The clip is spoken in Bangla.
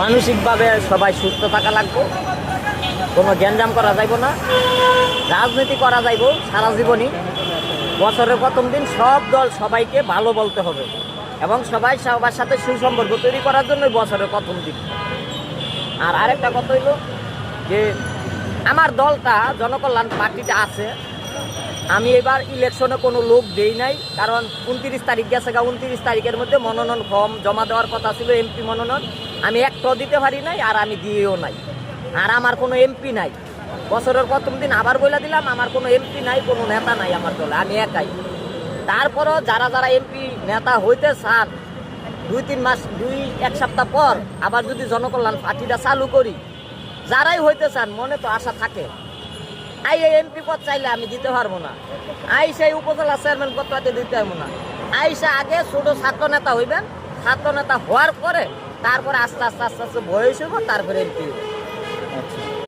মানসিকভাবে সবাই সুস্থ থাকা লাগবে, কোনো গ্যাঞ্জাম করা যাইব না, রাজনীতি করা যাইব সারা জীবনই। বছরের প্রথম দিন সব দল সবাইকে ভালো বলতে হবে এবং সবাই সবার সাথে সুসম্পর্ক তৈরি করার জন্য বছরের প্রথম দিন। আর আরেকটা কথা হইল যে আমার দলটা জনকল্যাণ পার্টিটা আছে, আমি এবার ইলেকশনে কোনো লোক দেই নাই, কারণ 29 তারিখ গেছে, 29 তারিখের মধ্যে মনোনয়ন ফর্ম জমা দেওয়ার কথা ছিল, এমপি মনোনয়ন আমি একটাও দিতে পারি নাই, আর আমি দিয়েও নাই। আর আমার কোনো এমপি নাই, বছরের প্রথম দিন আবার বলে দিলাম আমার কোনো এমপি নাই, কোনো নেতা নাই আমার দলে, আমি একাই। তারপরও যারা যারা এমপি নেতা হইতে চান, 2-3 মাস 2-1 সপ্তাহ পর আবার যদি জনকল্যাণ পার্টিটা চালু করি, যারাই হইতে চান মনে তো আশা থাকে, এই এমপি পদ চাইলে আমি দিতে পারবো না, সেই উপজেলা চেয়ারম্যান পদ পাইতে দিতে পারবো না, আগে ছোট ছাত্র নেতা হইবেন, ছাত্র নেতা হওয়ার পরে তারপরে আস্তে আস্তে বয়স হইব, তারপরে এমপি হইব।